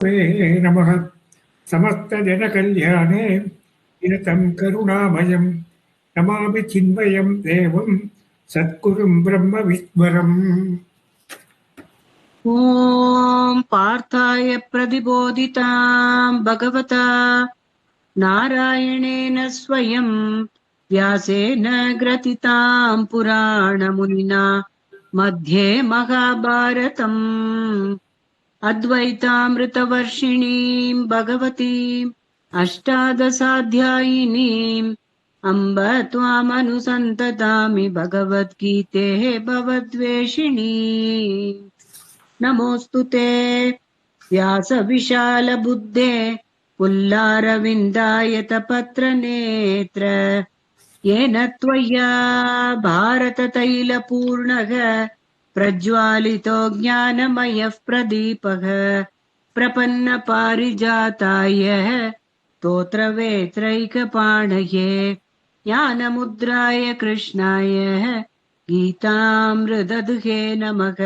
नमः समस्तजनकल्याणे निरतं करुणामयं नमामि चिन्मयं देवं सद्गुरुं ब्रह्मविद्वरम्। ॐ पार्थाय प्रतिबोधितां भगवता नारायणेन स्वयं व्यासेन ग्रथितां पुराणमुनिना मध्ये महाभारतम् अद्वैतामृतवर्षिणीं भगवतीम् अष्टादशाध्यायिनीम् अम्ब त्वामनुसन्ततामि भगवद्गीते भवद्वेषिणी। नमोऽस्तु ते व्यासविशालबुद्धे पुल्लारविन्दायतपत्रनेत्र येन त्वया भारततैलपूर्णः प्रज्वालितो ज्ञानमयः प्रदीपः प्रपन्नपारिजाताय स्तोत्रवेत्रैकपाणये ज्ञानमुद्राय कृष्णाय गीतामृतदुहे नमः।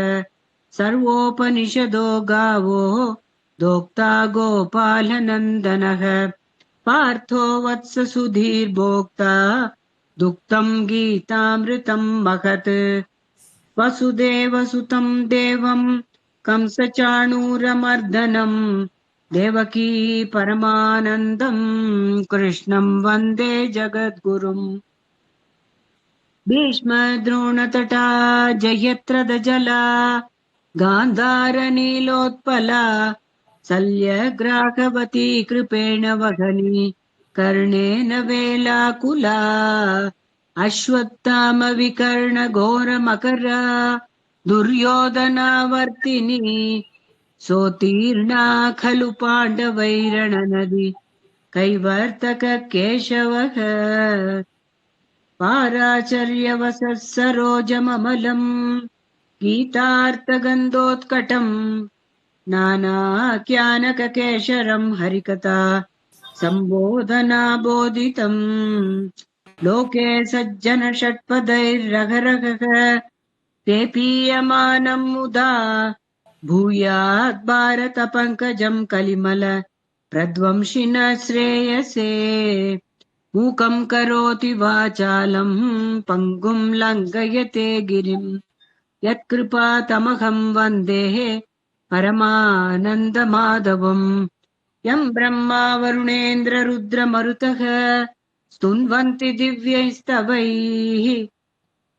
सर्वोपनिषदो गावो दोक्ता गोपालनन्दनः पार्थो वत्स सुधीर्भोक्ता दुक्तं गीतामृतं महत्। वसुदेवसुतं देवं कंसचाणूरमर्दनं देवकी परमानन्दं कृष्णं वन्दे जगद्गुरुम्। भीष्मद्रोणतटा जयत्रदजला गान्धारनीलोत्पला शल्यग्राहवती कृपेण वहनी कर्णेन वेलाकुला अश्वत्थामविकर्णघोरमकरा दुर्योधनावर्तिनी सोत्तीर्णा खलु पाण्डवैरणनदी कैवर्तककेशवः पाराचर्यवसः सरोजममलम् गीतार्थगन्धोत्कटम् नानाख्यानककेशरम् हरिकथा सम्बोधनाबोधितम् लोके सज्जन षट्पदैर्रघरघः तेऽपीयमानम् मुदा भूयात् भारत पङ्कजम् कलिमल प्रध्वंसिन श्रेयसे। मूकं करोति वाचालम् पङ्गुं लङ्घयते गिरिम् यत्कृपातमहं वन्दे परमानन्दमाधवम्। यं ब्रह्मा वरुणेन्द्र रुद्रमरुतः स्तुन्वन्ति दिव्यैस्तवैः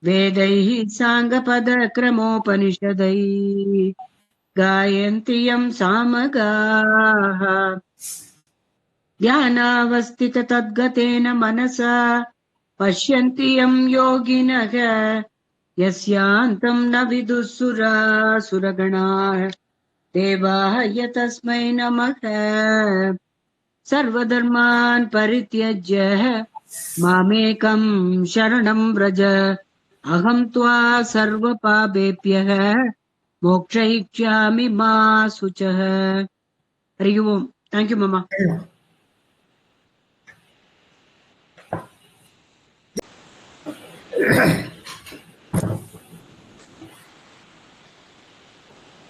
वेदैः साङ्गपदक्रमोपनिषदैः गायन्ति यं सामगाः। ध्यानावस्थिततद्गतेन मनसा पश्यन्ति यं योगिनः यस्यान्तं न विदुः सुरासुरगणाः देवाय तस्मै नमः। सर्वधर्मान् परित्यज्य मामेकं शरणं व्रज अहं त्वा सर्वपापेभ्यः मोक्षयिष्यामि मा शुचः। हरि ओम्। Thank you mama.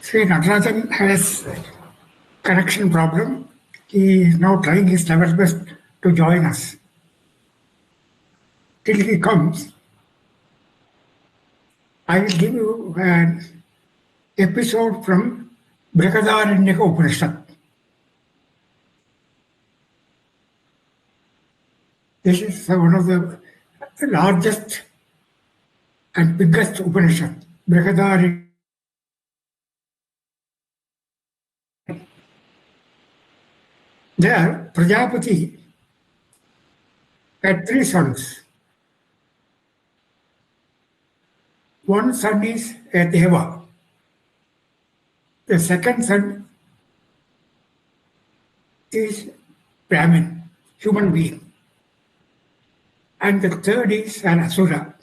Sri Natarajan has connection problem. He is now trying his level best to join us. Till he comes, I will give you an episode from Brihadaranyaka Upanishad. This is one of the largest and biggest Upanishad, Brihadaranyaka. There, Prajapati had 3 sons. One son is a Deva. The second son is Brahmin, human being. And the third is an Asura.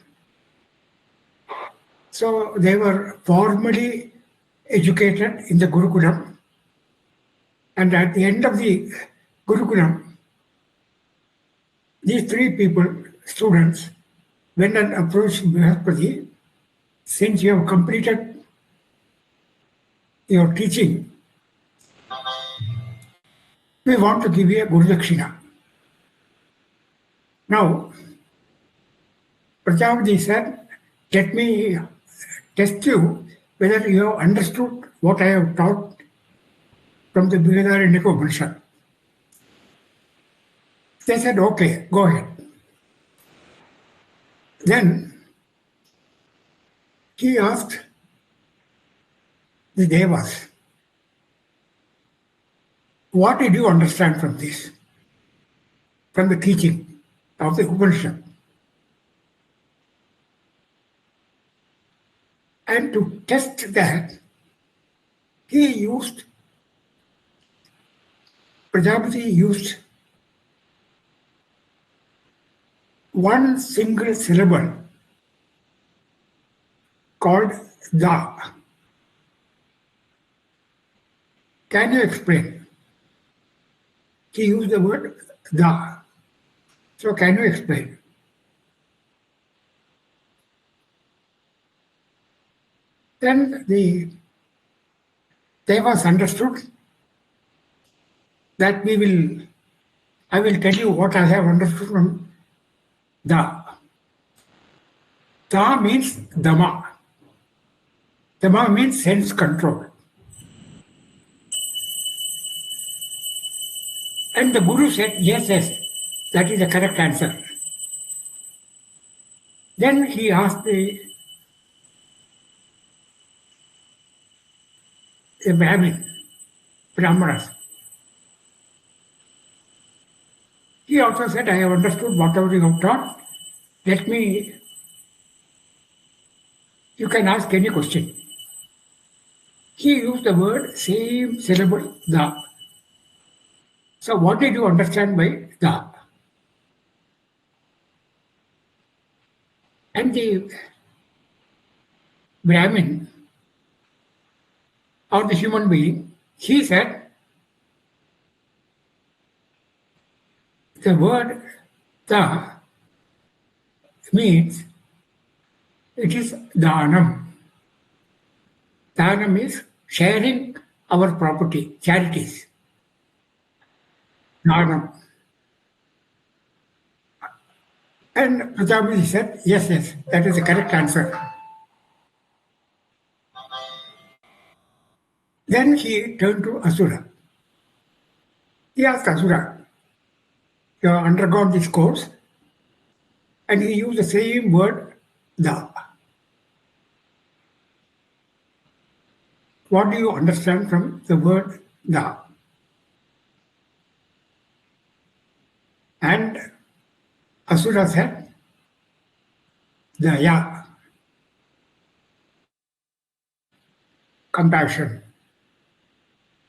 So they were formally educated in the Gurukulam. And at the end of the Gurukulam, these 3 people, students, went and approached Brihaspati, since you have completed your teaching, we want to give you a Guru Dakshina. Now, Prajapati said, let me test you whether you have understood what I have taught from the Brihadaranyaka Upanishad. They said, okay, go ahead. Then he asked the Devas, what did you understand from this, from the teaching of the Upanishad? And to test that, Prajapati used one single syllable called da. Can you explain? He used the word da. So can you explain? Then the Devas understood that I will tell you what I have understood from da. Da means Dhamma. Dhamma means sense control. And the Guru said, yes, that is the correct answer. Then he asked the Brahmanas. He also said, I have understood whatever you have taught. You can ask any question. He used the word, same syllable, da. So what did you understand by da? And the Brahmin, or the human being, he said, the word da means it is dhanam. Dhanam is sharing our property, charities. Dhanam. And Prajapati said, yes, that is the correct answer. Then he turned to Asura. He asked Asura, you have undergone this course, and he used the same word, da. What do you understand from the word da? And Asura said, daya, compassion,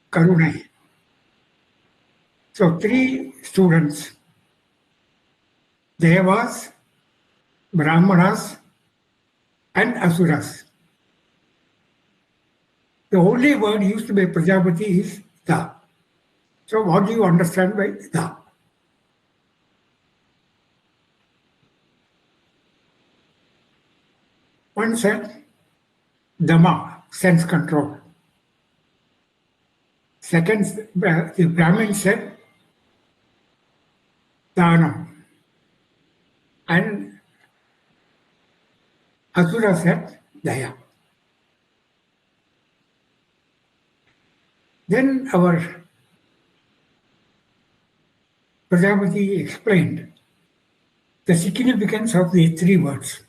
karuna. So 3 students, Devas, Brahmanas, and Asuras. The only word used by Prajapati is da. So what do you understand by da? One said, Dhamma, sense control. Second, the Brahmin said, Dhanam. And Asura said, Daya. Then our Prajapati explained the significance of the 3 words.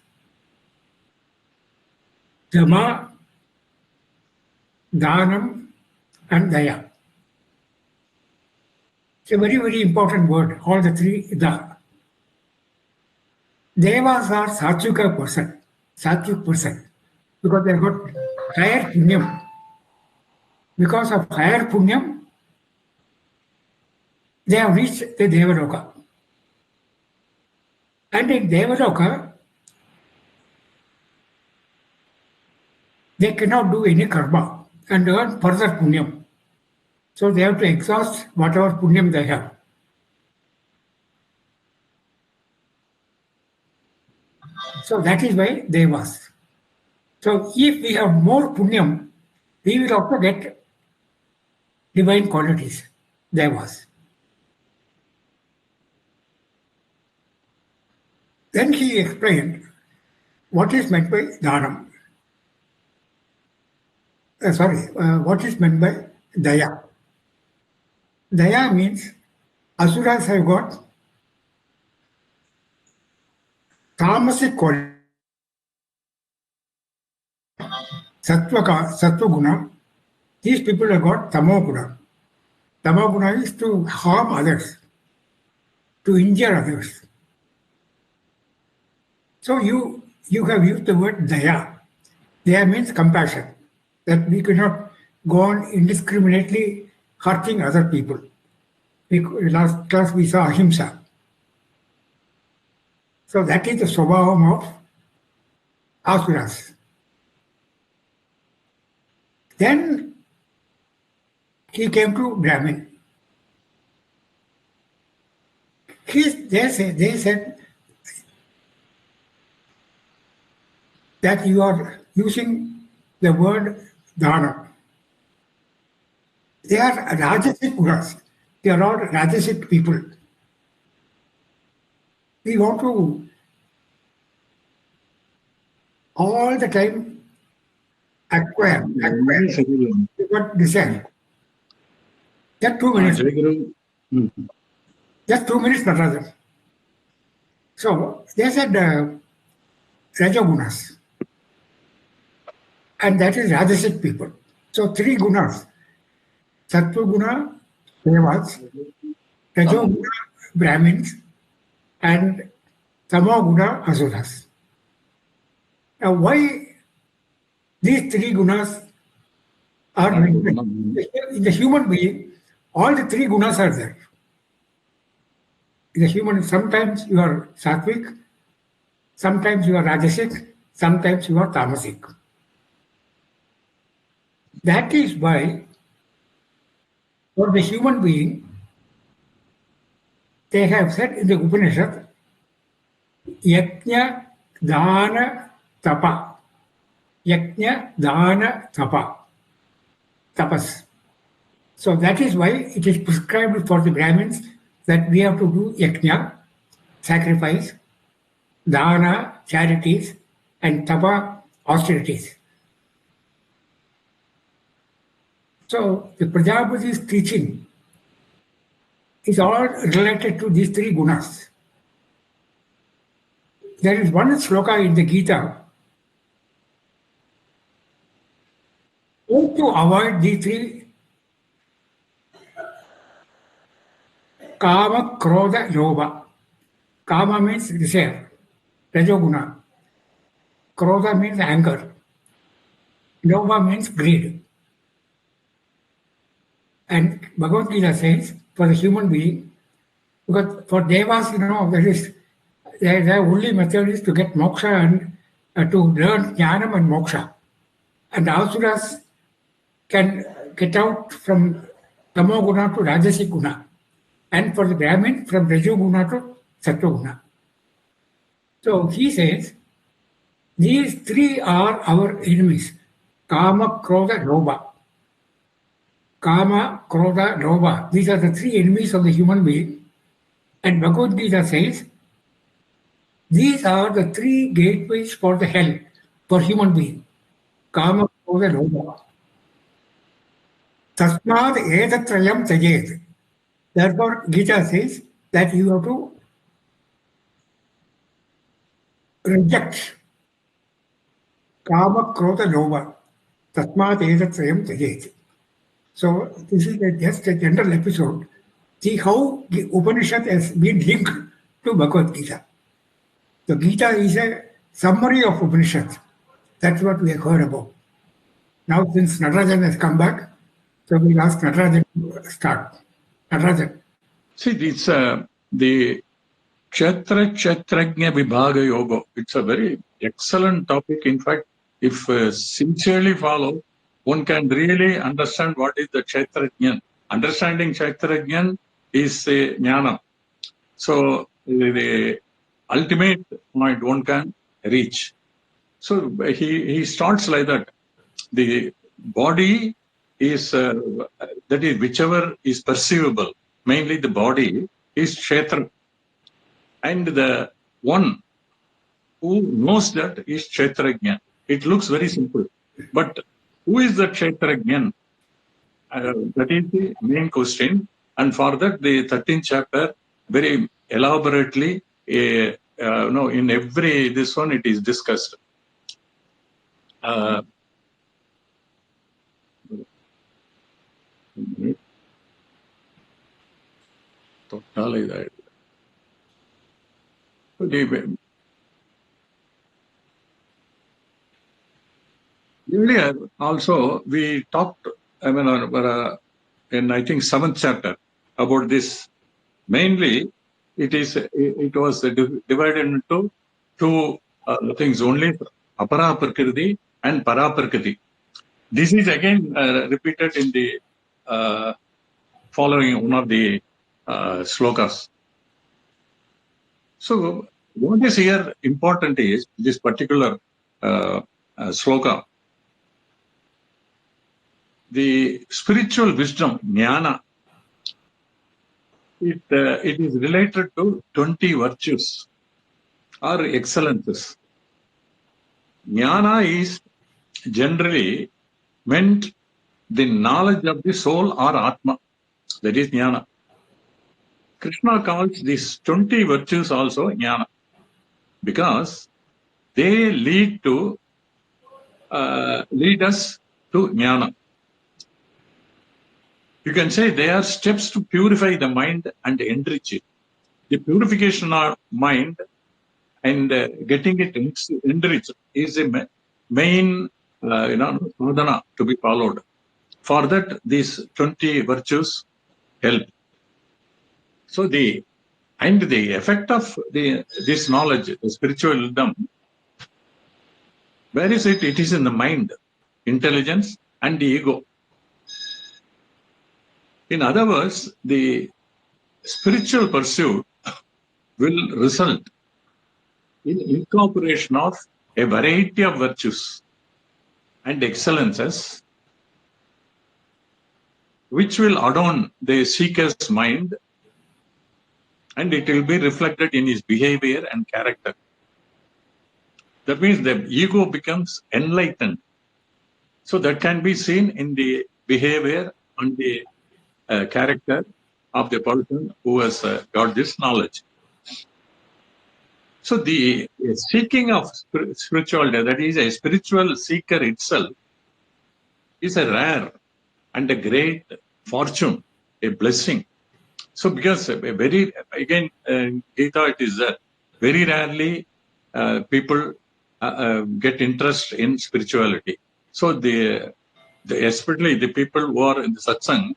Dhamma, Dhanam, and Daya. It's a very, very important word, all the 3 da. Devas are satvik person, because they have got higher punyam. Because of higher punyam, they have reached the Devaloka. And in Devaloka, they cannot do any karma and earn further punyam. So they have to exhaust whatever punyam they have. So that is why Devas. So if we have more punyam, we will also get divine qualities, Devas. Then he explained what is meant by dhanam. What is meant by daya? Daya means asuras have got tamasic quality, sattva guna. These people have got tamoguna. Tamoguna is to harm others, to injure others. So you have used the word daya. Daya means compassion. That we cannot go on indiscriminately hurting other people. Last class we saw ahimsa. So that is the swabhavam of asuras. Then he came to Brahmin. They said that you are using the word dana. They are Rajasic gunas. They are all Rajasic people. We want to all the time acquire. What desire. Just 2 minutes. Just 2 minutes, Natarajan. So they said Rajagunas. And that is Rajasic people. So 3 gunas. Sattva guna, Devas, Rajoguna, Brahmins, and Tamoguna, Asuras. Now, why these 3 gunas are in the human being? All the 3 gunas are there. In the human, sometimes you are sattvic, sometimes you are rajasic, sometimes you are tamasic. That is why, for the human being, they have said in the Upanishad, Yajna, Dana, Tapa. Yajna, Dana, Tapa. Tapas. So that is why it is prescribed for the Brahmins that we have to do yajna, sacrifice, dana, charities, and tapa, austerities. So the Prajapati's teaching is all related to these 3 gunas. There is one sloka in the Gita. How to avoid these 3? Kama, Krodha, Lobha. Kama means desire, Rajoguna. Krodha means anger. Lobha means greed. And Bhagavad Gita says, for the human being, because for Devas, their only method is to get moksha and to learn jnanam and moksha. And the asuras can get out from tamoguna to rajasic guna. And for the Brahmin, from rajoguna to sattva. So he says, these 3 are our enemies. Kama, Krodha, Lobha. Kama, Krodha, Lobha. These are the 3 enemies of the human being. And Bhagavad Gita says, these are the 3 gateways for the hell, for human being. Kama, Krodha, Lobha. Tasmad etatrayam tajet. Therefore, Gita says that you have to reject Kama, Krodha, Lobha. Tasmad etatrayam tajet. So this is just a general episode. See how the Upanishad has been linked to Bhagavad Gita. The Gita is a summary of Upanishads. That's what we have heard about. Now, since Natarajan has come back, so we'll ask Natarajan to start. Natarajan. See, it's the Kshetra Kshetrajna Vibhaga Yoga. It's a very excellent topic. In fact, if sincerely followed, one can really understand what is the Kshetrajnan. Understanding Kshetrajnan is jnana. So the ultimate point one can reach. So he starts like that. The body is, that is whichever is perceivable, mainly the body is Kshetra. And the one who knows that is Kshetrajna. It looks very simple. But who is the Kshetrajna? That is the main question. And for that, the 13th chapter very elaborately, in every this one it is discussed. Earlier also we talked, in I think 7th chapter about this. Mainly, it was divided into two things only: apara prakriti and para prakriti. This is again repeated in the following one of the slokas. So, what is here important is this particular sloka. The spiritual wisdom, jnana, it is related to 20 virtues or excellences. Jnana is generally meant the knowledge of the soul or Atma. That is jnana. Krishna calls these 20 virtues also jnana because they lead us to jnana. You can say they are steps to purify the mind and enrich it. The purification of mind and getting it enriched is a main sadhana to be followed. For that, these 20 virtues help. So the effect of this knowledge, the spiritual wisdom, where is it? It is in the mind, intelligence, and the ego. In other words, the spiritual pursuit will result in incorporation of a variety of virtues and excellences, which will adorn the seeker's mind, and it will be reflected in his behavior and character. That means the ego becomes enlightened. So that can be seen in the behavior and the character of the person who has got this knowledge. So the seeking of spirituality, that is a spiritual seeker itself, is a rare and a great fortune, a blessing. So because Gita it is that very rarely people get interest in spirituality. So especially the people who are in the satsang,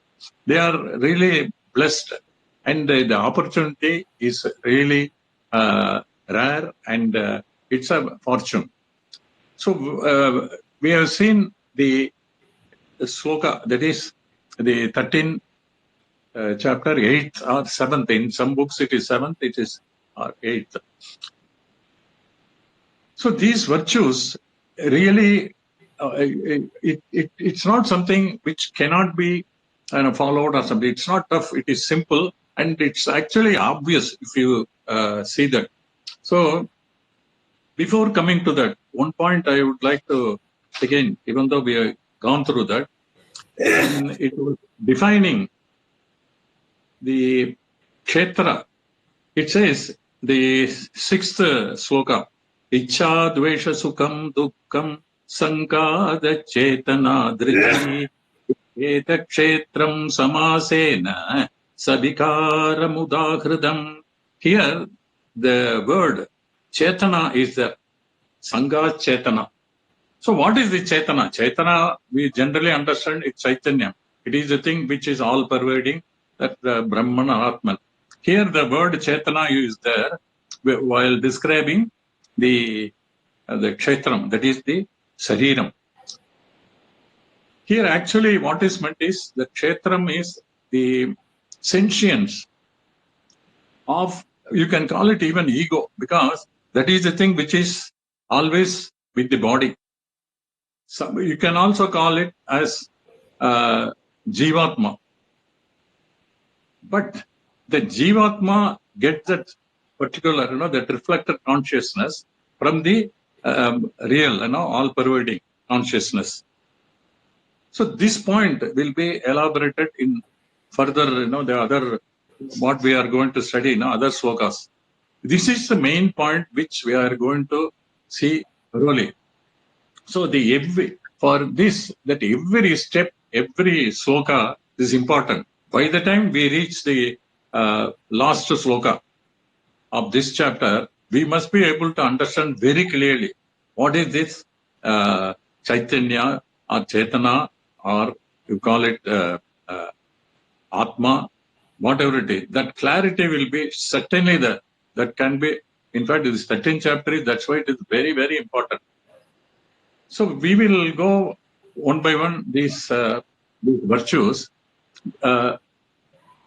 they are really blessed, and the opportunity is really rare, and it's a fortune. So we have seen the sloka, that is the 13th chapter, 8th or 7th. In some books it is 7th, it is 8th. So these virtues really, it's not something which cannot be followed or something. It's not tough, it is simple, and it's actually obvious if you see that. So before coming to that, one point I would like to, again, even though we have gone through that, it was defining the kshetra. It says, the 6th sloka, Ichha dvesha sukham dukkam sankada chetana driti eta kshetram samasena sabikara mudahridam. Here the word chetana is the sangha chetana. So what is the chetana? Chetana, we generally understand it's Chaitanya. It is the thing which is all pervading, that Brahman or Atman. Here the word chetana is there while describing the kshetram, that is the sariram. Here actually what is meant is the kshetram is the sentience of, you can call it even ego, because that is the thing which is always with the body. So you can also call it as Jivatma. But the Jivatma gets that particular, that reflected consciousness from the real, all-pervading consciousness. So this point will be elaborated in further, the other, what we are going to study in other slokas. This is the main point which we are going to see thoroughly. So for this, that every step, every sloka is important. By the time we reach the last sloka of this chapter, we must be able to understand very clearly what is this Chaitanya or Chaitana, or you call it Atma, whatever it is. That clarity will be certainly there. That can be, in fact, this 13th chapter, that's why it is very, very important. So we will go one by one these virtues. In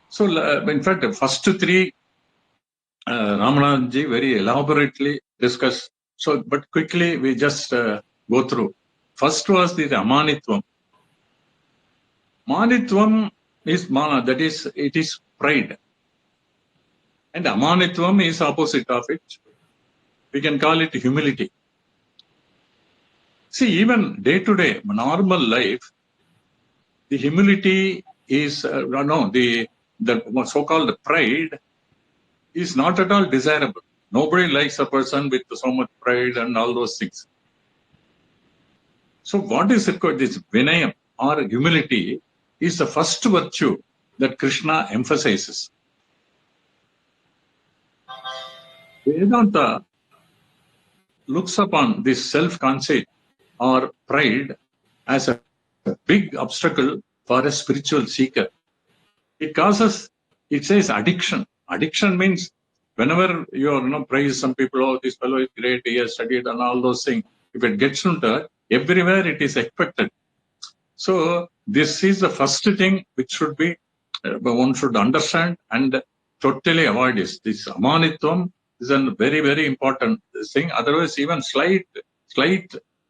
fact, the first three, Ramanathanji very elaborately discussed. So, but quickly we just go through. First was the Amanitvam. Manitvam is mana, that is, it is pride. And Amanitvam is opposite of it. We can call it humility. See, even day to day, normal life, the humility is, the so-called pride is not at all desirable. Nobody likes a person with so much pride and all those things. So what is it called? This Vinayam or humility is the first virtue that Krishna emphasizes. Vedanta looks upon this self-conceit or pride as a big obstacle for a spiritual seeker. It says addiction. Addiction means whenever you praise some people, oh, this fellow is great, he has studied and all those things. If it gets into everywhere, it is expected. So this is the first thing which should be, one should understand and totally avoid this. This Amanitvam is a very, very important thing. Otherwise, even slight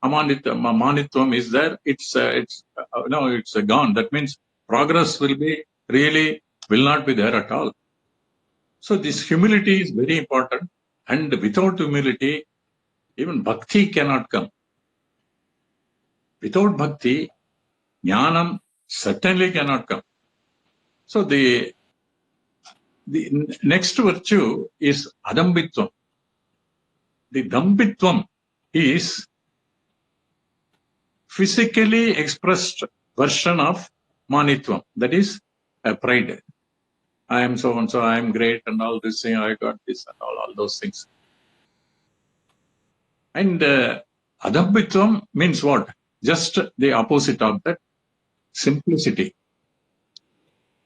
Amanitvam is there. It's gone. That means progress will not be there at all. So this humility is very important, and without humility, even bhakti cannot come. Without bhakti, jnanam certainly cannot come. So the next virtue is adambitvam. The dambitvam is physically expressed version of manitvam. That is pride. I am so and so, I am great, and all this thing, I got this, and all those things. And adambitvam means what? Just the opposite of that, simplicity.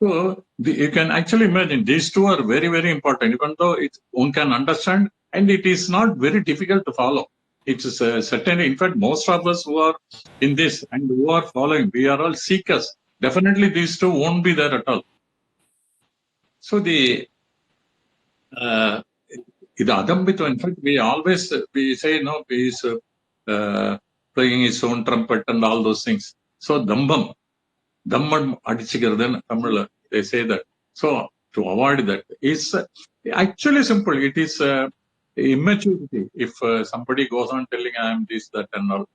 So you can actually imagine these two are very, very important, even though one can understand, and it is not very difficult to follow. It's certainly, in fact, most of us who are in this and who are following, we are all seekers. Definitely these two won't be there at all. So the Adambitva, in fact, we say, he is playing his own trumpet and all those things. So Dammam adichikirdan, Tamil, they say that. So to avoid that is actually simple. It is immaturity if somebody goes on telling I am this, that, and all.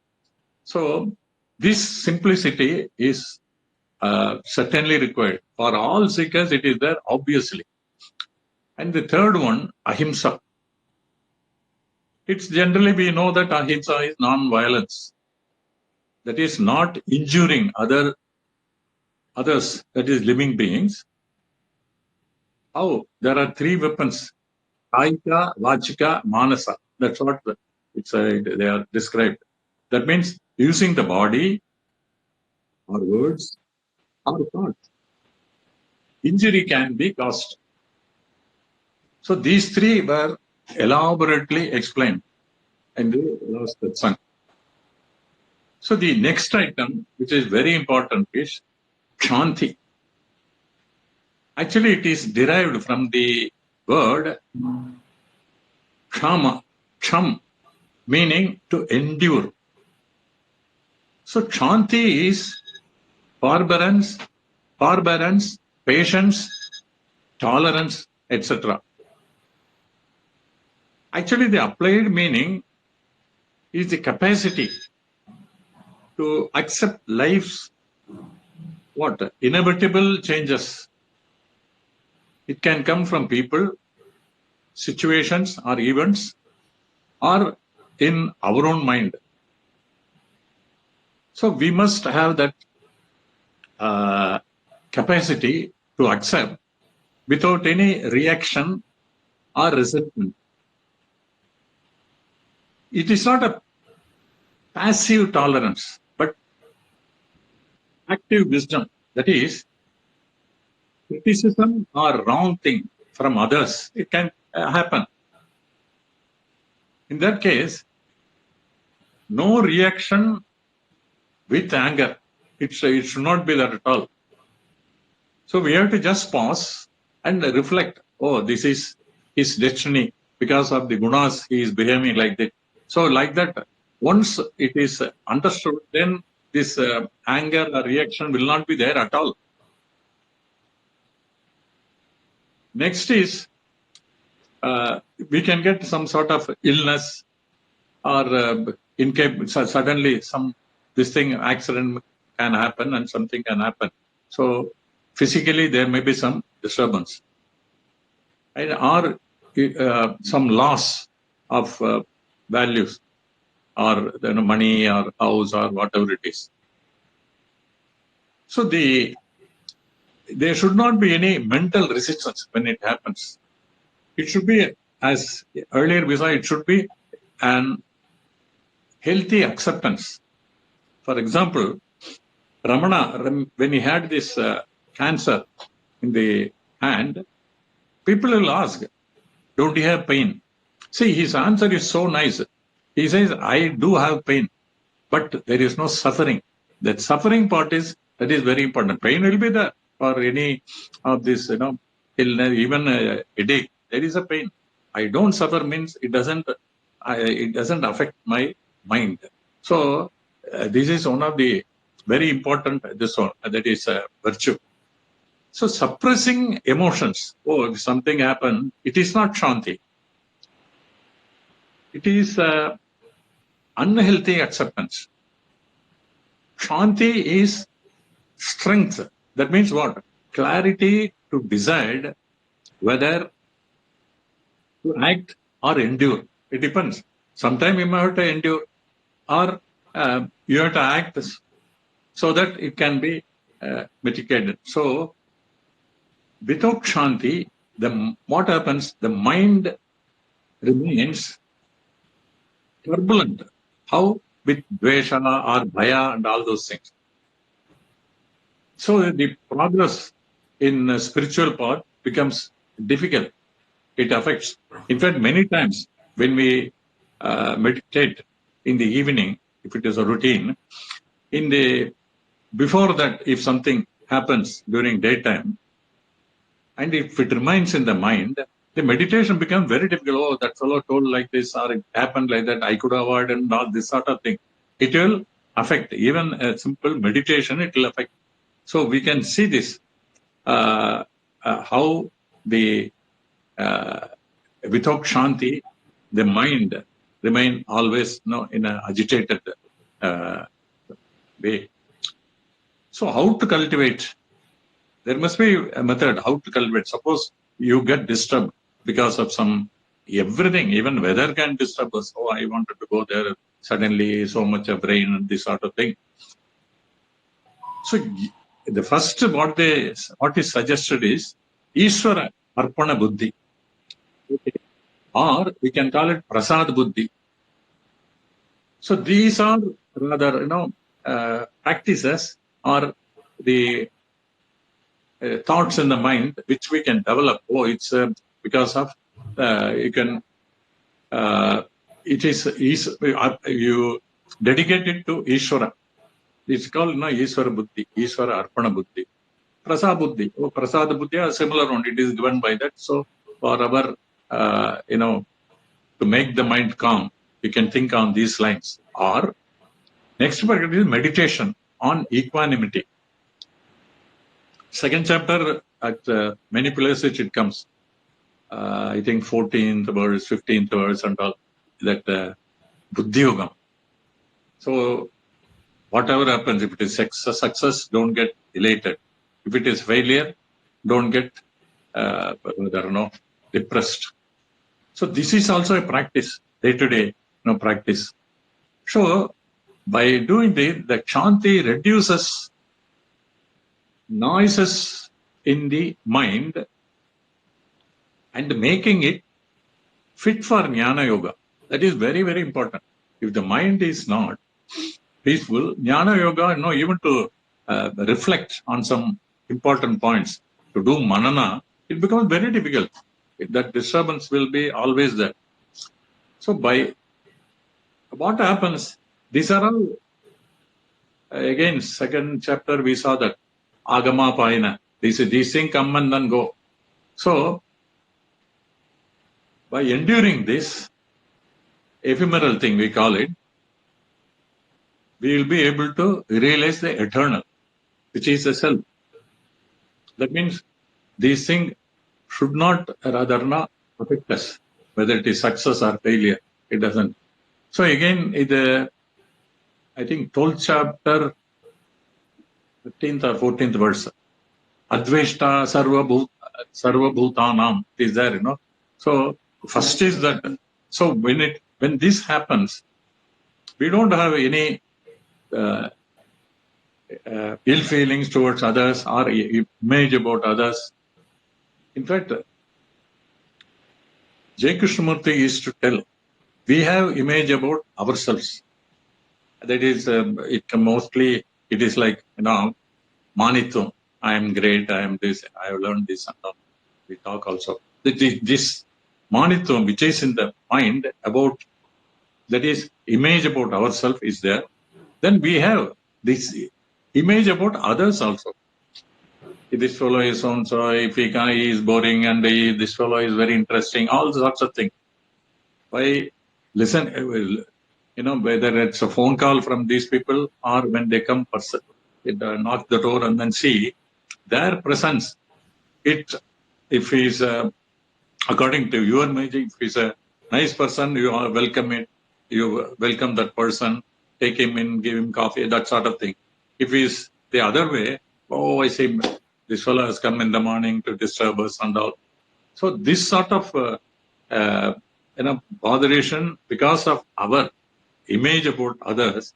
So this simplicity is certainly required. For all seekers, it is there, obviously. And the third one, ahimsa. It's generally, we know that ahimsa is non-violence. That is not injuring others, that is living beings. How? There are three weapons, kaika, vachika, manasa. That's what they are described. That means using the body or words or thoughts. Injury can be caused. So these three were elaborately explained in the last satsang. So the next item, which is very important, is Kshanti. Actually, it is derived from the word kshama, ksham, meaning to endure. So Kshanti is forbearance, patience, tolerance, etc. Actually, the applied meaning is the capacity to accept life's inevitable changes. It can come from people, situations, or events, or in our own mind. So we must have that capacity to accept without any reaction or resentment. It is not a passive tolerance, but active wisdom. That is, criticism or wrong thing from others, it can happen. In that case, no reaction with anger. It should not be that at all. So we have to just pause and reflect. Oh, this is his destiny. Because of the gunas, he is behaving like that. So like that, once it is understood, then this anger or reaction will not be there at all. Next is, we can get some sort of illness or suddenly this thing, accident can happen and something can happen. So physically there may be some disturbance or some loss of values or money or house or whatever it is. So there should not be any mental resistance when it happens. It should be, as earlier we said, it should be an healthy acceptance. For example, Ramana, when he had this cancer in the hand, people will ask, don't you have pain? See, his answer is so nice. He says, I do have pain, but there is no suffering. That suffering part that is very important. Pain will be there for any of this, illness, even a headache. There is a pain. I don't suffer means it doesn't affect my mind. So this is one of the very important, that is virtue. So suppressing emotions, if something happened, it is not Shanti. It is unhealthy acceptance. Shanti is strength. That means what? Clarity to decide whether to act or endure. It depends. Sometimes you may have to endure, or you have to act so that it can be mitigated. So without Shanti, what happens? The mind remains turbulent. How? With Dvesha or Bhaya and all those things. So the progress in spiritual path becomes difficult. It affects. In fact, many times when we meditate in the evening, if it is a routine, before that, if something happens during daytime, and if it remains in the mind, the meditation becomes very difficult. Oh, that fellow told like this, or it happened like that, I could avoid, and all this sort of thing. It will affect. Even a simple meditation, it will affect. So we can see this, how without Shanti, the mind remain always in an agitated way. So how to cultivate? There must be a method how to cultivate. Suppose you get disturbed because of everything, even weather can disturb us. Oh, I wanted to go there. Suddenly so much of rain and this sort of thing. So the first what is suggested is Ishvara Arpana Buddhi. Okay. Or we can call it Prasad Buddhi. So these are rather, practices or the thoughts in the mind which we can develop. Oh, it's because of you can. It is you dedicate it to Ishvara. It's called Ishvara Buddhi, Ishvara Arpana Buddhi. Prasad Buddhi. Oh, Prasad Buddhi, a similar one. It is given by that. So for our, to make the mind calm, you can think on these lines. Or next part is meditation on equanimity. Second chapter, at many places it comes. I think 14th verse, 15th verse and all, that Buddhi Yogam. So whatever happens, if it is success, don't get elated. If it is failure, don't get depressed. So this is also a practice, day-to-day practice. So by doing this, the Shanti reduces noises in the mind and making it fit for Jnana Yoga. That is very, very important. If the mind is not peaceful, Jnana Yoga, even to reflect on some important points, to do manana, it becomes very difficult. That disturbance will be always there. So by what happens, these are all, again, second chapter, we saw that Agama Paina. These things come and then go. So by enduring this ephemeral thing, we call it, we will be able to realize the eternal, which is the self. That means these things should not, rather not, affect us, whether it is success or failure. It doesn't. So again, I think 12th chapter, 15th or 14th verse, Adveshta Sarva Bhutanam is there, So first is that. So when this happens, we don't have any ill feelings towards others or image about others. In fact, J. Krishnamurti used to tell, we have image about ourselves. That is, it is like, Manitvam. I am great, I am this, I have learned this and all. We talk also. This Manitvam, which is in the mind about, that is, image about ourselves is there. Then we have this image about others also. If this fellow is so-and-so, if he is boring and this fellow is very interesting, all sorts of things. By listen, whether it's a phone call from these people or when they come, knock the door and then see their presence. If he's, according to your image, if he's a nice person, you welcome it, you welcome that person, take him in, give him coffee, that sort of thing. If he's the other way, I see this fellow has come in the morning to disturb us and all. So this sort of botheration because of our image about others,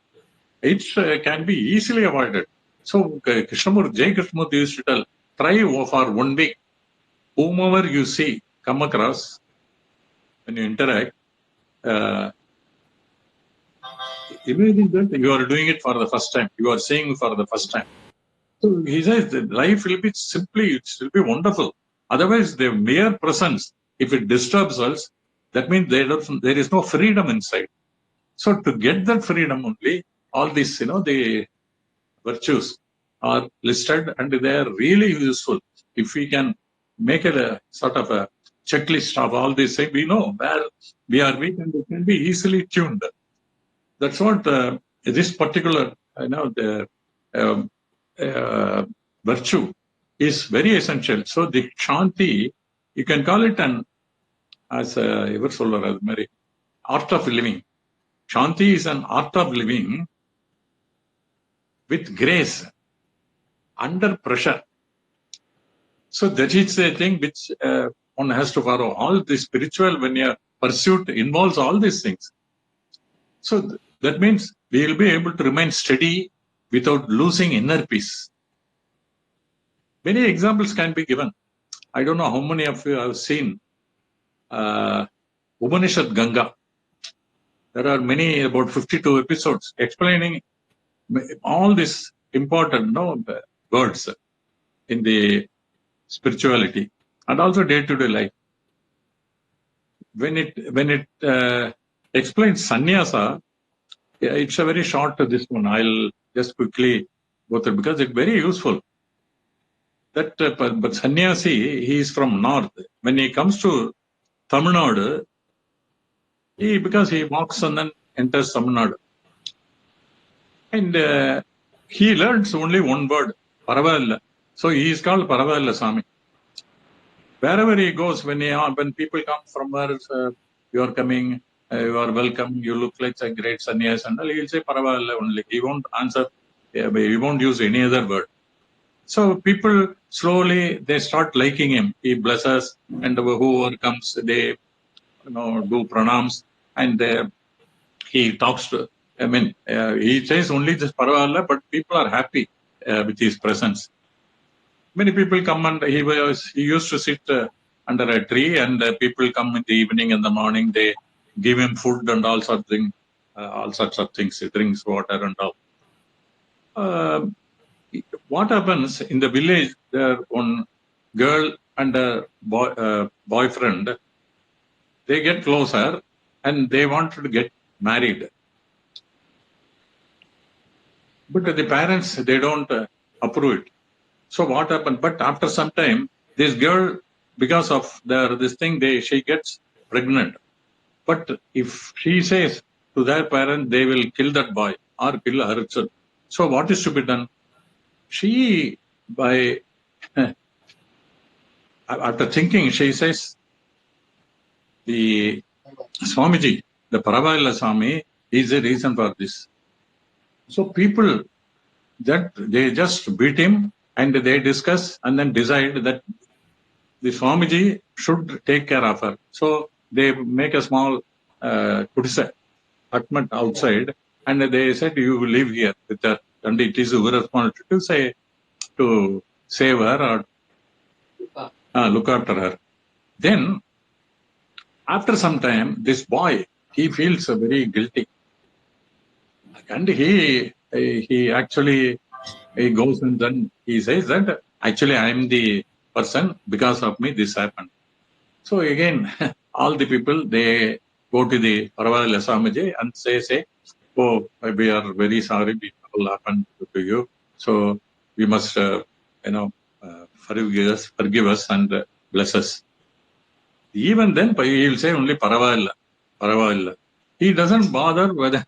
it can be easily avoided. So J. Krishnamurti used to tell, try for 1 week, whomever you see, come across, when you interact, imagine that you are doing it for the first time, you are seeing for the first time. So he says that life will be it will be wonderful. Otherwise, the mere presence, if it disturbs us, that means there is no freedom inside. So to get that freedom only, all these, the virtues are listed and they are really useful. If we can make it a sort of a checklist of all these things, we know where we are weak and it can be easily tuned. That's what this particular, the virtue is very essential. So the Shanti, you can call it art of living. Shanti is an art of living with grace, under pressure. So that is the thing which one has to follow. All the spiritual, when your pursuit involves all these things. So that means we will be able to remain steady without losing inner peace. Many examples can be given. I don't know how many of you have seen Upanishad Ganga. There are many, about 52 episodes explaining all these important words in the spirituality and also day-to-day life. When it explains sannyasa, it's a very short this one. I'll just quickly go through because it's very useful. But sannyasi, he is from north. When he comes to Tamil Nadu, because he walks and then enters Tamil Nadu. And he learns only one word, Paravalla. So he is called Paravalla Sami. Wherever he goes, when people come from where you are coming, you are welcome, you look like a great sannyas, and all. He will say Paravalla only. He won't answer, he won't use any other word. So people slowly, they start liking him. He blesses, and whoever comes, they do pranams, and he talks to, he says only this Paravalla, but people are happy with his presence. Many people come, and he used to sit under a tree, and people come in the evening and the morning. They give him food and all sorts of things. He drinks water and all. What happens in the village? There one girl and a boyfriend. They get closer, and they want to get married. But the parents, they don't approve it. So what happened? But after some time, this girl, because of this thing, she gets pregnant. But if she says to their parents, they will kill that boy or kill her son. So what is to be done? She, after thinking, she says, the Swamiji, the Paravalla Swami, is the reason for this. So people, that they just beat him, and they discuss and then decide that the Swamiji should take care of her. So they make a small hutment outside, and they said, you will live here with her, and it is your responsibility to save her or look after her. Then, after some time, this boy, he feels very guilty. And he actually goes and then he says that actually I am the person, because of me this happened. So again, all the people, they go to the Paravalla Swamiji and say, oh, we are very sorry, it all happened to you. So we must, forgive us and bless us. Even then, he will say only Paravalla. He doesn't bother whether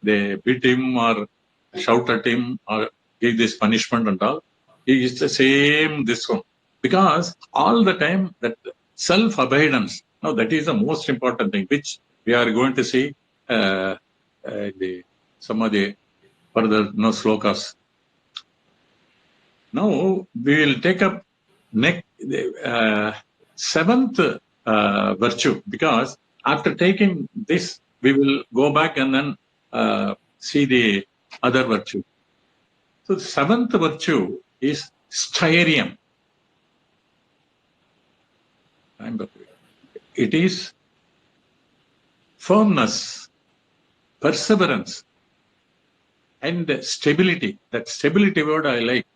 they beat him or shout at him or give this punishment and all. He is the same this one. Because all the time that self-abidance, now that is the most important thing, which we are going to see some of the further slokas. Now we will take up seventh virtue, because after taking this, we will go back and then see the other virtue. So the seventh virtue is styrium. It is firmness, perseverance, and stability. That stability word I like.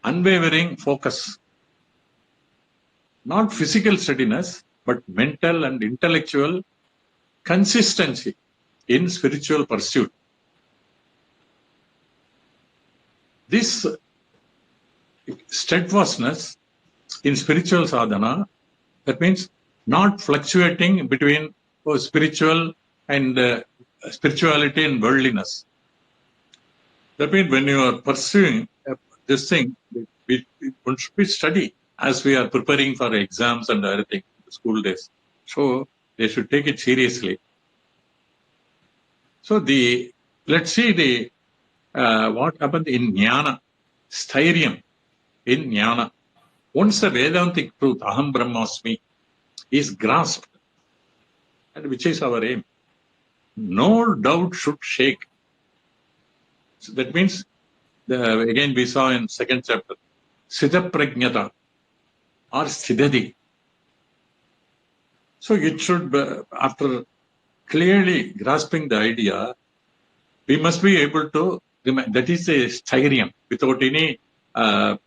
Unwavering focus. Not physical steadiness, but mental and intellectual consistency in spiritual pursuit. This steadfastness in spiritual sadhana, that means not fluctuating between spiritual and spirituality and worldliness. That means when you are pursuing this thing, one should be study as we are preparing for exams and everything, school days. So they should take it seriously. So let's see what happened in jnana, styrium in jnana. Once the Vedantic truth, Aham Brahmasmi, is grasped, and which is our aim, no doubt should shake. So that means, again we saw in second chapter, Siddha Prajnata or Siddhati. So it should, after clearly grasping the idea, we must be able to, that is a styrium, without any, that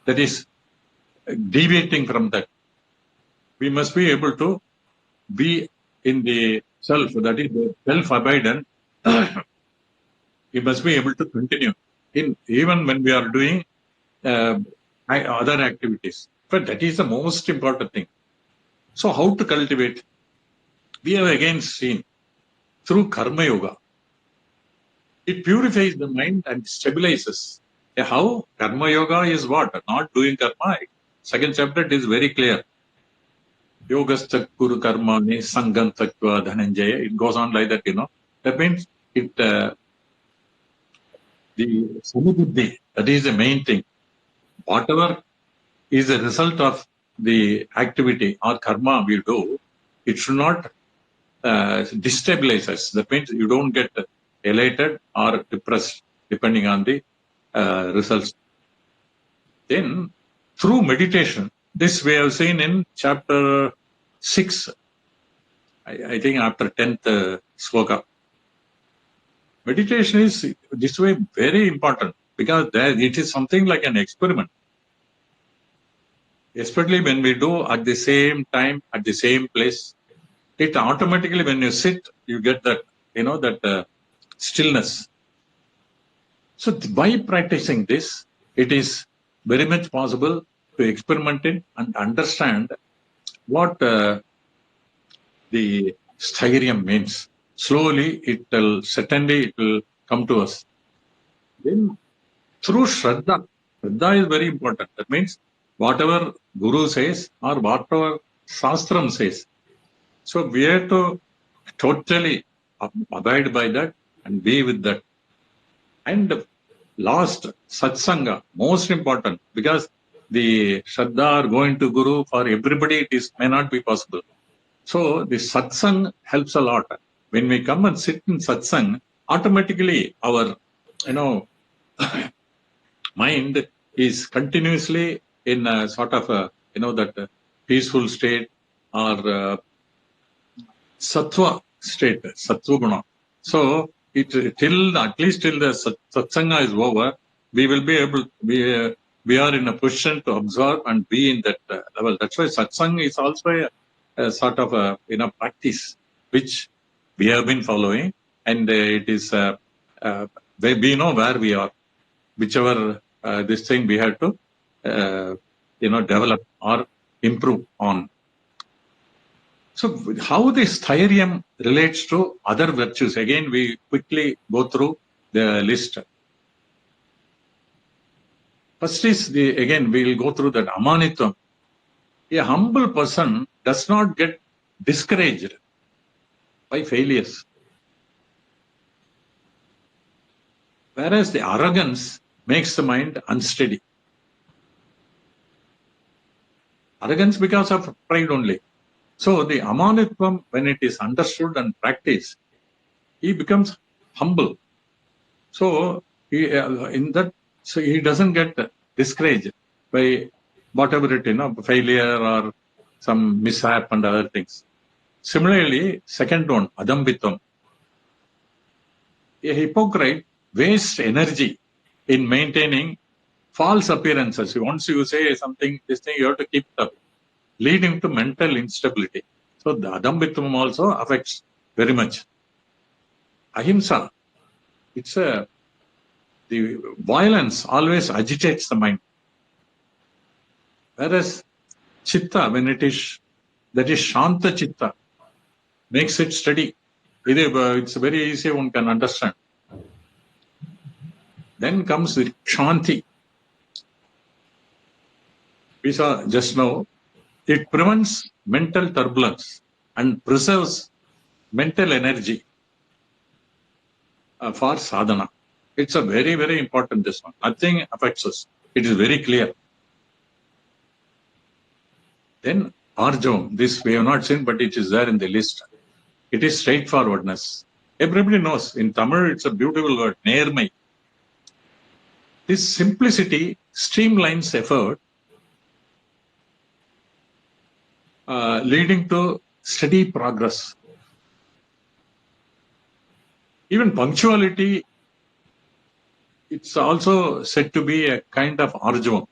is deviating from that. We must be able to be in the self, that is the self-abidant. We must be able to continue even when we are doing other activities. But that is the most important thing. So how to cultivate? We have again seen through Karma Yoga. It purifies the mind and stabilizes. How? Karma Yoga is what? Not doing karma. Second chapter, it is very clear. Yogastha Kuru Karmani Sangam Tattva Dhananjaya. It goes on like that, That means it the Samibuddhi, that is the main thing. Whatever is a result of the activity or karma we do, it should not destabilize us. That means you don't get elated or depressed depending on the results. Then, through meditation, this we have seen in chapter 6, I think after 10th sloka. Meditation is this way very important because it is something like an experiment. Especially when we do at the same time, at the same place, it automatically, when you sit, you get that, that stillness. So by practicing this, it is very much possible to experiment in and understand what the sthairiam means. Slowly, it will come to us. Then, through Shraddha is very important. That means whatever Guru says or whatever Shastram says. So we have to totally abide by that and be with that. And last, Satsanga, most important, because the Shraddha or going to Guru for everybody may not be possible. So the Satsang helps a lot. When we come and sit in Satsang, automatically our, mind is continuously in a sort of a, that peaceful state or sattva state, sattva guna. So at least till the satsanga is over, we will be able, we are in a position to observe and be in that level. That's why satsang is also a sort of a, practice which we have been following, and it is, we know where we are. Whichever this thing we have to, develop or improve on. So how this thairiam relates to other virtues? Again, we quickly go through the list. First is again, we will go through that amanitvam. A humble person does not get discouraged by failures. Whereas the arrogance makes the mind unsteady. Arrogance because of pride only. So the amanitvam, when it is understood and practiced, he becomes humble. So he doesn't get discouraged by whatever it, failure or some mishap and other things. Similarly, second one, adambitvam. A hypocrite wastes energy in maintaining false appearances. Once you say something, this thing, you have to keep it up, leading to mental instability. So the adambitvam also affects very much. Ahimsa, the violence always agitates the mind. Whereas chitta, when that is shanta chitta, makes it steady. It's very easy, one can understand. Then comes the shanti. We saw just now, it prevents mental turbulence and preserves mental energy for sadhana. It's a very, very important this one. Nothing affects us. It is very clear. Then arjavam, this we have not seen, but it is there in the list. It is straightforwardness. Everybody knows. In Tamil, it's a beautiful word, nermai. This simplicity streamlines effort, leading to steady progress. Even punctuality, it's also said to be a kind of arjavam.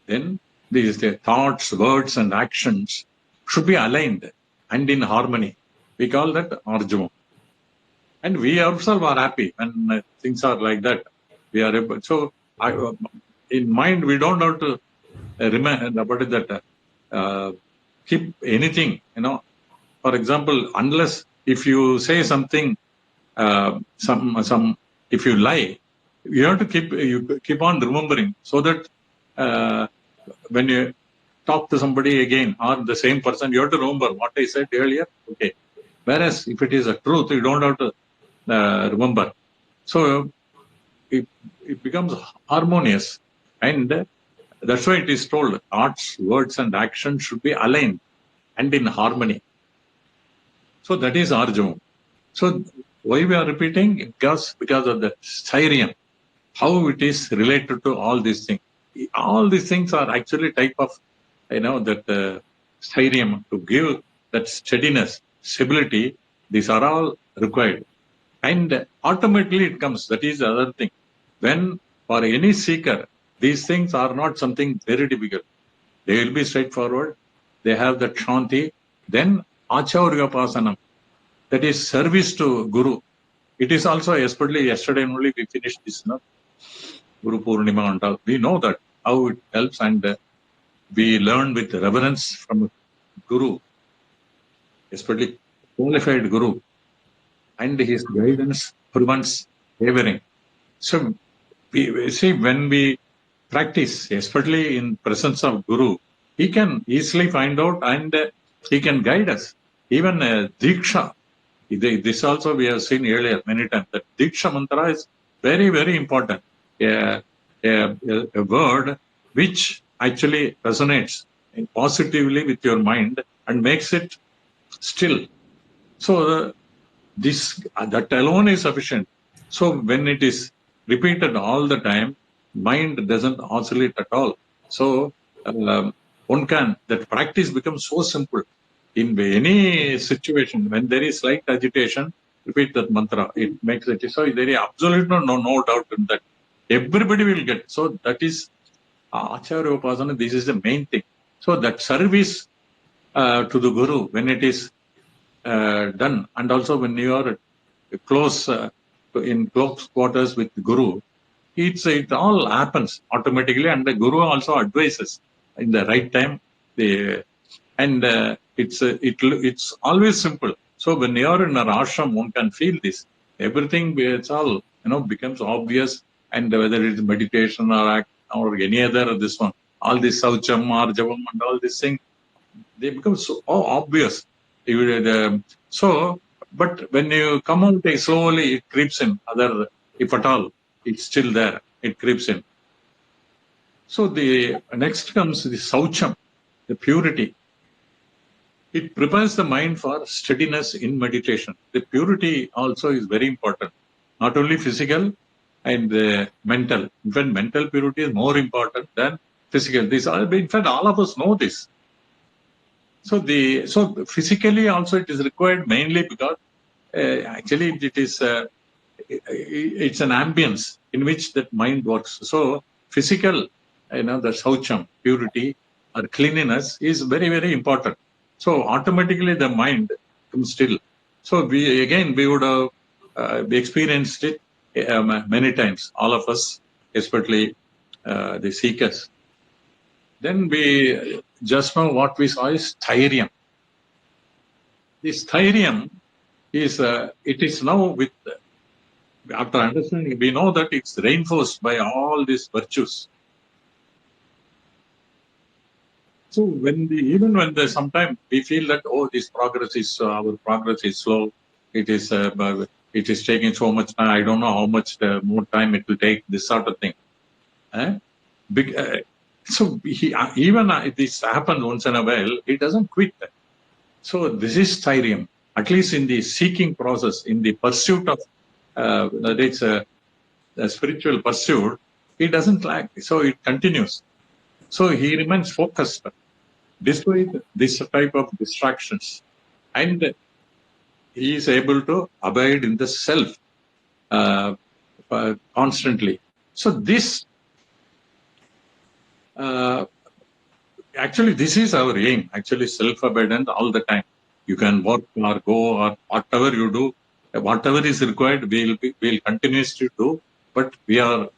Then the thoughts, words, and actions should be aligned and in harmony. We call that arjavam. And we ourselves are happy when things are like that. We are able. So, in mind, we don't have to remember what is that. Keep anything, For example, unless if you say something, if you lie, you have to keep on remembering so that when talk to somebody again or the same person, you have to remember what I said earlier. Okay. Whereas if it is a truth, you don't have to remember. So it becomes harmonious. And that's why it is told thoughts, words, and actions should be aligned and in harmony. So that is Arjuna. So why we are repeating? Because of the styrium, how it is related to all these things. All these things are actually type of, that styrium to give that steadiness, stability. These are all required. And automatically it comes. That is the other thing. When for any seeker, these things are not something very difficult. They will be straightforward. They have the shanti. Then acharyapasanam. That is service to Guru. It is also, especially yesterday only we finished this, Guru Purnima and all. We know that how it helps, and we learn with reverence from Guru, especially qualified Guru, and his guidance prevents wavering. So we see when we practice, especially in presence of Guru, he can easily find out and he can guide us. Even Diksha, this also we have seen earlier many times, that Diksha mantra is very, very important. A word which actually resonates positively with your mind and makes it still. So that alone is sufficient. So when it is repeated all the time, mind doesn't oscillate at all. So that practice becomes so simple. In any situation, when there is slight agitation, repeat that mantra. It makes it. So there is absolutely no doubt in that. Everybody will get. So that is Acharya Upasana. This is the main thing. So that service to the Guru, when it is done, and also when you are close in close quarters with the Guru, it all happens automatically, and the Guru also advises in the right time. It's always simple. So when you are in an ashram, one can feel this. Everything it's all becomes obvious, and whether it's meditation or any other this one, all this saucham, arjavam, and all these things, they become so obvious. But when you come out slowly, it creeps in. If at all, it's still there. It creeps in. So the next comes the saucham, the purity. It prepares the mind for steadiness in meditation. The purity also is very important, not only physical and mental. In fact, mental purity is more important than physical. In fact, all of us know this. So physically also it is required mainly because actually it's an ambience in which that mind works. So physical, the saucham, purity or cleanliness is very, very important. So automatically the mind comes still. So we would have experienced it many times, all of us, especially the seekers. Then we just know what we saw is styrium. This styrium is it is now with after understanding, we know that it's reinforced by all these virtues. So even when sometimes we feel that our progress is slow, it is taking so much time. I don't know how much more time it will take. This sort of thing. So even if this happens once in a while, he doesn't quit. So this is styrium. At least in the seeking process, in the pursuit of it's a spiritual pursuit, he doesn't lag. So it continues. So he remains focused despite this type of distractions, and he is able to abide in the self constantly. So this actually this is our aim. Actually, self-abidance all the time. You can work or go or whatever you do, whatever is required, we'll continuously do. But we'll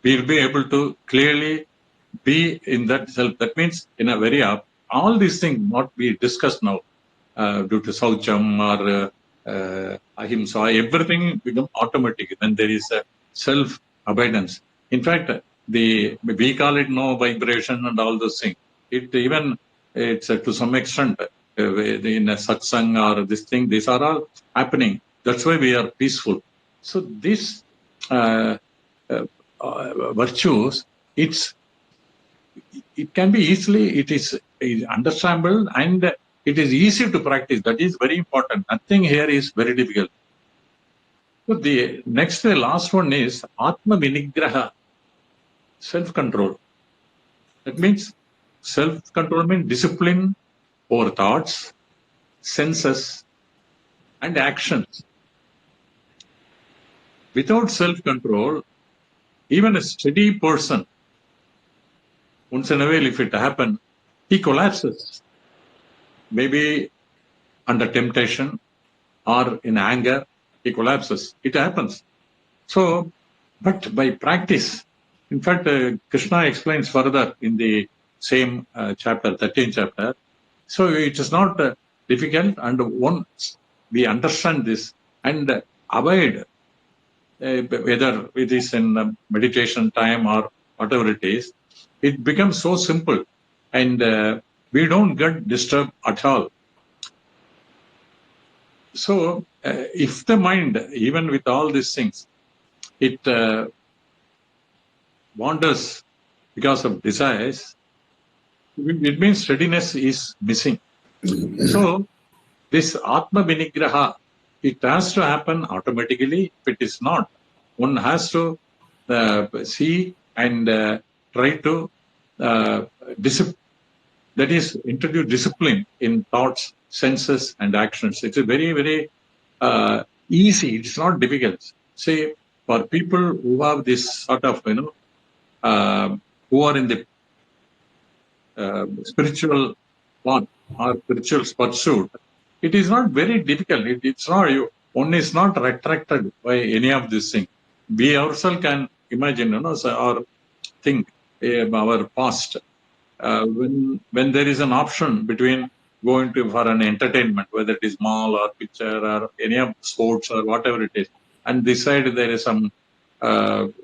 be able to clearly be in that self. That means in a very all these things not be discussed now due to saucham or ahimsa. Everything becomes automatic when there is a self abidance. In fact, we call it no vibration and all those things. It even, it's to some extent, in a satsang or this thing, these are all happening. That's why we are peaceful. So this virtues, it can be easily, it is understandable, and it is easy to practice. That is very important. Nothing here is very difficult. So the next, the last one is Atma Vinigraha, self-control. That means self-control means discipline over thoughts, senses, and actions. Without self-control, even a steady person, once in a while, if it happens, he collapses. Maybe under temptation or in anger, he collapses. It happens. So, but by practice, in fact, Krishna explains further in the same chapter, 13th chapter. So it is not difficult, and once we understand this and avoid, whether it is in meditation time or whatever it is, it becomes so simple, and we don't get disturbed at all. So if the mind, even with all these things, it wanders because of desires, it means steadiness is missing. So this Atma Vinigraha, it has to happen automatically. If it is not, one has to see and try to that is, introduce discipline in thoughts, senses, and actions. It's a very, very easy. It's not difficult. Say, for people who have this sort of, who are in the spiritual path or spiritual pursuit, it is not very difficult. It's not, one is not attracted by any of these things. We ourselves can imagine, or think our past. When there is an option between going to for an entertainment, whether it is mall or picture or any of sports or whatever it is, and this side there is some ashram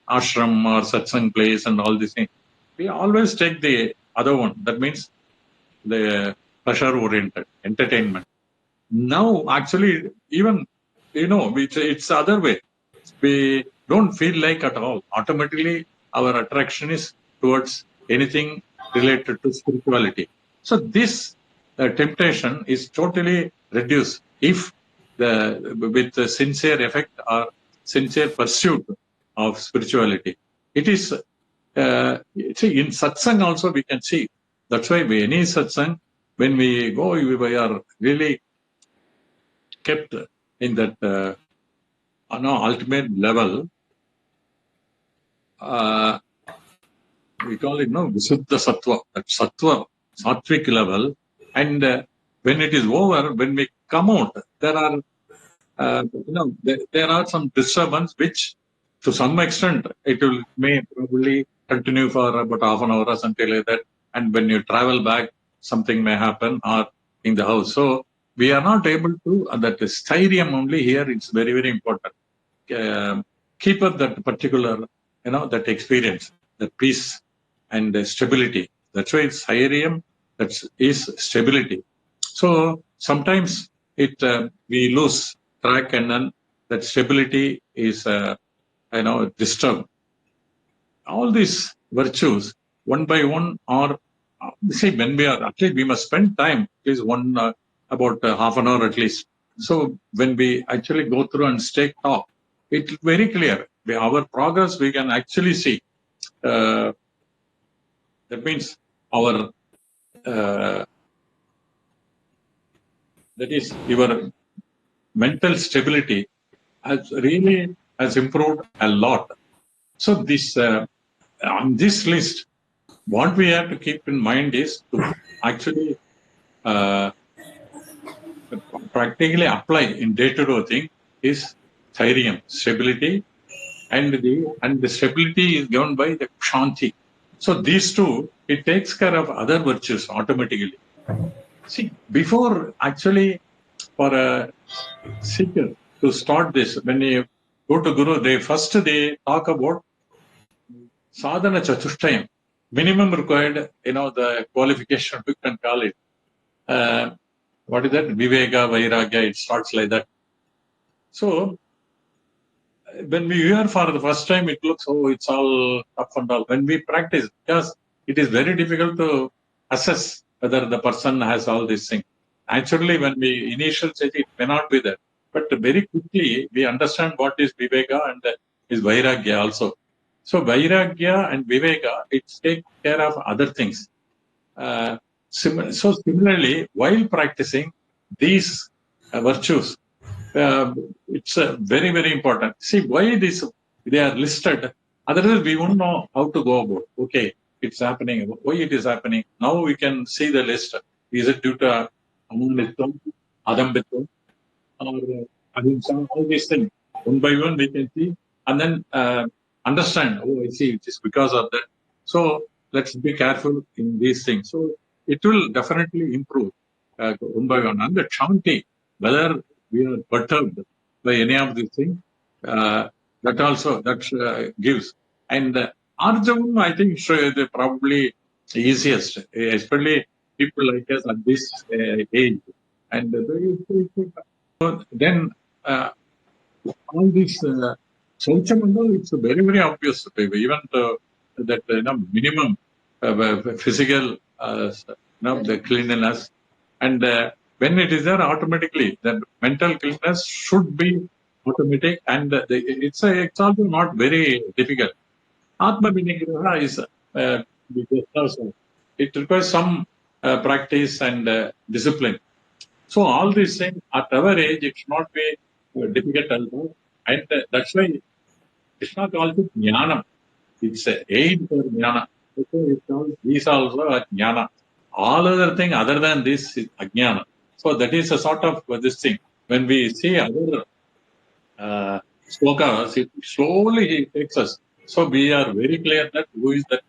or satsang place and all these things, we always take the other one. That means the pleasure oriented entertainment. Now actually, even it's the other way. We don't feel like at all. Automatically our attraction is towards anything related to spirituality. So this temptation is totally reduced if with the sincere effect or sincere pursuit of spirituality. It is in satsang also we can see. That's why any satsang, when we go, we are really kept in that ultimate level. We call it Visuddha Sattva, that Sattva, Sattvic level. And when it is over, when we come out, there are, there are some disturbance which, to some extent, may probably continue for about half an hour or something like that. And when you travel back, something may happen or in the house. So we are not able to, that styrium only here, it's very, very important. Keep up that particular, that experience, that peace and stability. That's why it's styrium, that is stability. So sometimes we lose track, and then that stability is disturbed. All these virtues, one by one, or see, when we are, at least we must spend time, at least about half an hour at least. So when we actually go through and stay talk, it's very clear. Our progress we can actually see. That means our that is, your mental stability has improved a lot. So this on this list, what we have to keep in mind is to actually practically apply in day-to-day thing is styrium, stability, and the stability is given by the shanti. So these two, it takes care of other virtues automatically. See, before actually for a seeker to start this, when you go to Guru, they talk about sadhana chatushtayam. minimum required, the qualification, we can call it. What is that? Viveka, Vairagya, it starts like that. So, when we hear for the first time, it looks, it's all up and down. When we practice, because it is very difficult to assess whether the person has all these things. Actually, when we initial stage, it may not be there. But very quickly, we understand what is Viveka and is Vairagya also. So, Vairagya and Viveka, it takes care of other things. So, similarly, while practicing these virtues, it's very, very important. See, why they are listed? Otherwise, we won't know how to go about. Okay, it's happening. Why it is happening? Now we can see the list. Is it due to Amanitvam, Adambitvam, or Ahimsa? All these things. One by one, we can see and then understand. Oh, I see. It is because of that. So let's be careful in these things. So it will definitely improve one by one. And the Shanti, whether we are perturbed by any of these things, that also gives. And Arjavan, I think, is probably easiest, especially people like us at this age. And then all these Sauchamandal, it's very, very obvious. Even that minimum physical the cleanliness, and when it is there, automatically the mental cleanliness should be automatic, and it's also not very difficult. Atma Vinigraha is it requires some practice and discipline. So all these things at our age, it should not be difficult also, and that's why it's not also jnana. It's an aid for jnana. These also are jnana. All other thing other than this is ajnana. So that is a sort of this thing. When we see other slokas, it slowly takes us. So we are very clear that who is that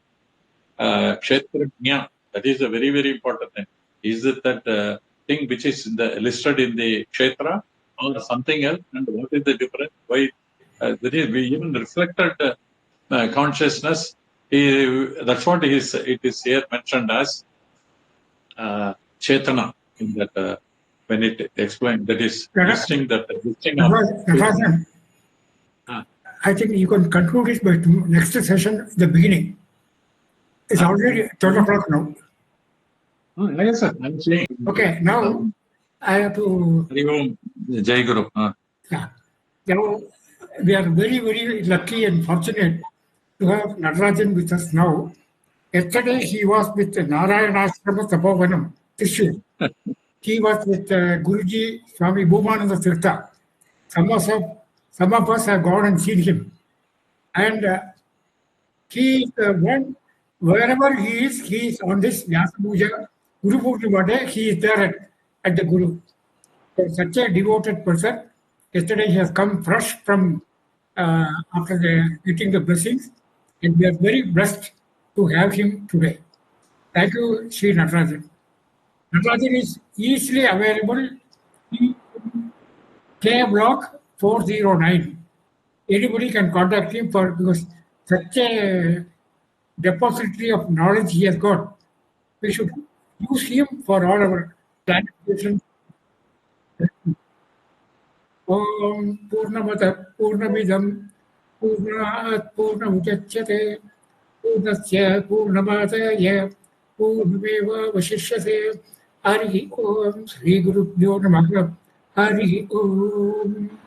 kshetrajna. That is a very, very important thing. Is it that thing which is listed in the kshetra or something else? And what is the difference? Why? That is, we even reflected consciousness. That's what it is here mentioned as Chetana in that when it explained that is listing that listing of. Natarajan, I think you can conclude it by next session, the beginning. It's already 12 o'clock now. Yes, sir. I'm saying. Okay, now I have to. Jai Guru. Yeah. Now, we are very, very lucky and fortunate to have Natarajan with us now. Yesterday, he was with Narayana Ashrama Tapovanam, Trishur. He was with Guruji Swami Bhumananda Tirtha. Some of us have gone and seen him. And he is one, wherever he is on this Vyasa Puja, Guru Purnima day, he is there at the Guru. So such a devoted person. Yesterday he has come fresh from after getting the blessings, and we are very blessed to have him today. Thank you, Sri Natarajan. Natarajan is easily available in K block 409. Anybody can contact him because such a depository of knowledge he has got. We should use him for all our clarifications. Om Purnamata Purnamidam Purnat Purnamudachyate Purnasya Purnamataya Purnameva Vashishyate Hari Om Sri Guru Namaha Hari Om.